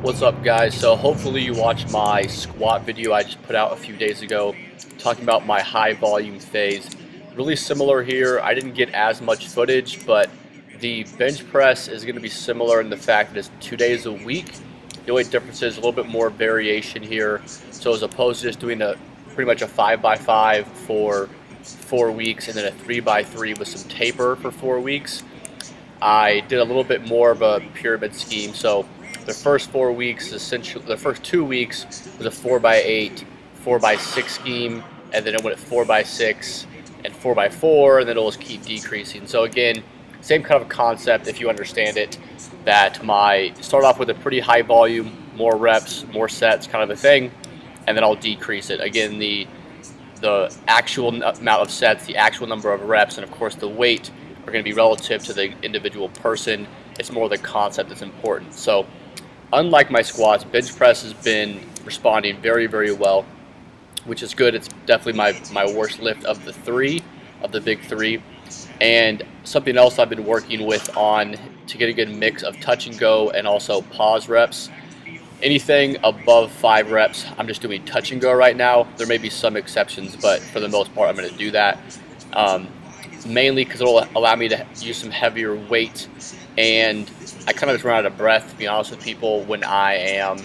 What's up, guys? So hopefully you watched my squat video I just put out a few days ago talking about my high volume phase. Really similar here. I didn't get as much footage, but the bench press is going to be similar in the fact that it's 2 days a week. The only difference is a little bit more variation here. So as opposed to just doing pretty much a 5x5 for 4 weeks and then a 3x3 with some taper for 4 weeks, I did a little bit more of a pyramid scheme. So the first 4 weeks, essentially, the first 2 weeks was a 4x8, 4x6 scheme, and then it went at 4x6 and 4x4, and then it'll just keep decreasing. So again, same kind of concept if you understand it, that start off with a pretty high volume, more reps, more sets kind of a thing, and then I'll decrease it. Again, the actual amount of sets, the actual number of reps, and of course the weight are going to be relative to the individual person. It's more the concept that's important. So unlike my squats, bench press has been responding very, very well, which is good. It's definitely my worst lift of the big three. And something else I've been working with on to get a good mix of touch and go and also pause reps. Anything above 5 reps, I'm just doing touch and go right now. There may be some exceptions, but for the most part, I'm going to do that. Mainly because it'll allow me to use some heavier weight, and I kind of just run out of breath, to be honest with people, when I am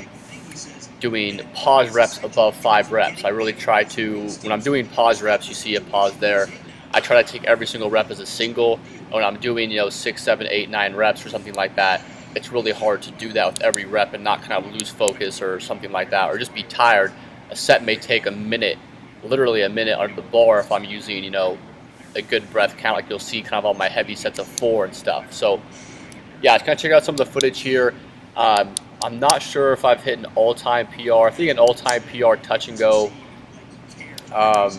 doing pause reps above 5 reps. I really try to, when I'm doing pause reps, you see a pause there, I try to take every single rep as a single. When I'm doing 6, 7, 8, 9 reps or something like that, it's really hard to do that with every rep and not kind of lose focus or something like that, or just be tired. A set may take a minute, literally a minute under the bar if I'm using a good breath count, like you'll see kind of all my heavy sets of 4 and stuff. So yeah, just kind of check out some of the footage here. I'm not sure if I've hit an all-time PR. I think an all-time PR touch and go at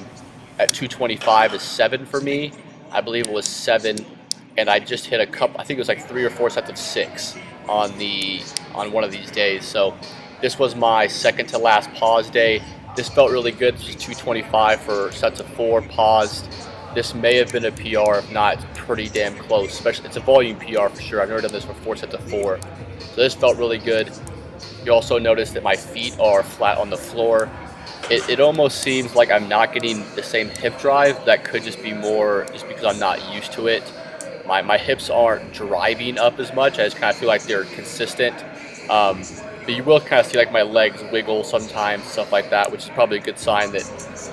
225 is 7 for me. I believe it was 7, and I just hit a couple, I think it was like 3 or 4 sets of 6 on one of these days. So this was my second to last pause day. This felt really good. This is 225 for sets of 4 paused. This may have been a PR, if not, it's pretty damn close. Especially, it's a volume PR for sure. I've never done this for 4 sets of 4. So this felt really good. You also notice that my feet are flat on the floor. It almost seems like I'm not getting the same hip drive. That could just be more just because I'm not used to it. My hips aren't driving up as much. I just kind of feel like they're consistent. But you will kind of see like my legs wiggle sometimes, stuff like that, which is probably a good sign that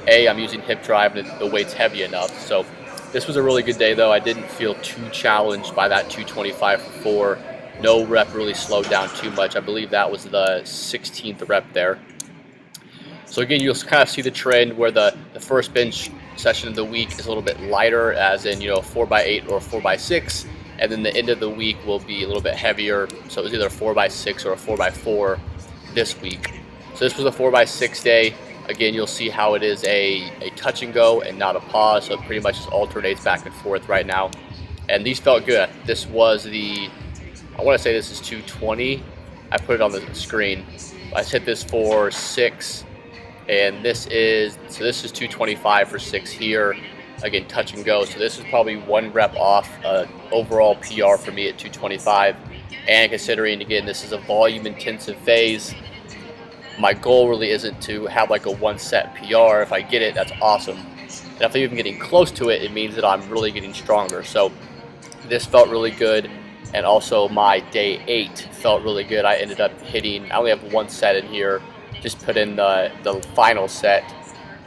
I'm using hip drive and the weight's heavy enough. So this was a really good day though. I didn't feel too challenged by that 225 for 4. No rep really slowed down too much. I believe that was the 16th rep there. So again, you'll kind of see the trend where the first bench session of the week is a little bit lighter, as in 4x8 or 4x6, and then the end of the week will be a little bit heavier. So it was either a 4x6 or a 4x4 this week. So this was a 4x6 day. Again, you'll see how it is a touch and go and not a pause, so it pretty much just alternates back and forth right now. And these felt good. This was I want to say this is 220. I put it on the screen. I hit this for 6, and this is 225 for 6 here. Again, touch and go. So this is probably 1 rep off overall PR for me at 225. And considering, again, this is a volume intensive phase, my goal really isn't to have like a 1 set PR. If I get it, that's awesome. And if I'm even getting close to it, it means that I'm really getting stronger. So this felt really good. And also my day 8 felt really good. I ended up hitting, I only have 1 set in here, just put in the final set.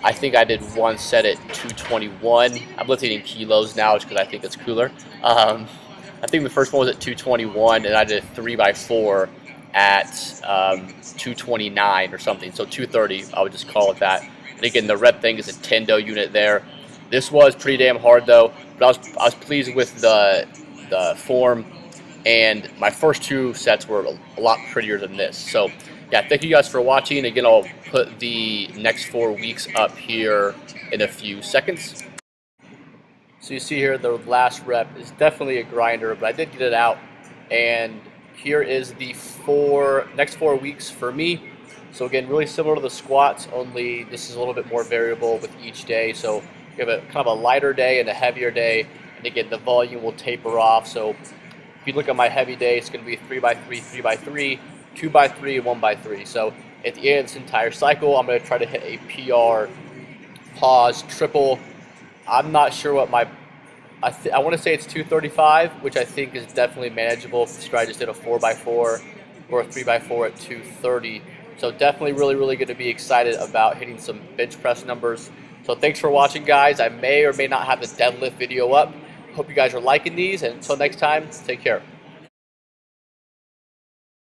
I think I did 1 set at 221. I'm lifting in kilos now just because I think it's cooler. I think the first one was at 221, and I did a 3x4 at 229 or something, so 230, I would just call it that. And again, the rep thing is a tendo unit there. This was pretty damn hard though, but I was pleased with the form, and my first 2 sets were a lot prettier than this. So yeah, thank you guys for watching. Again, I'll put the next 4 weeks up here in a few seconds. So you see here the last rep is definitely a grinder, but I did get it out. And here is the next 4 weeks for me. So again, really similar to the squats, only this is a little bit more variable with each day. So you have a kind of a lighter day and a heavier day. And again, the volume will taper off. So if you look at my heavy day, it's going to be 3x3, 3x3. 2x3 and 1x3. So at the end of this entire cycle, I'm going to try to hit a PR, pause, triple. I'm not sure what my, I want to say it's 235, which I think is definitely manageable. I just did a 4x4 or a 3x4 at 230. So definitely really going to be excited about hitting some bench press numbers. So thanks for watching, guys. I may or may not have the deadlift video up. Hope you guys are liking these, and until next time, take care.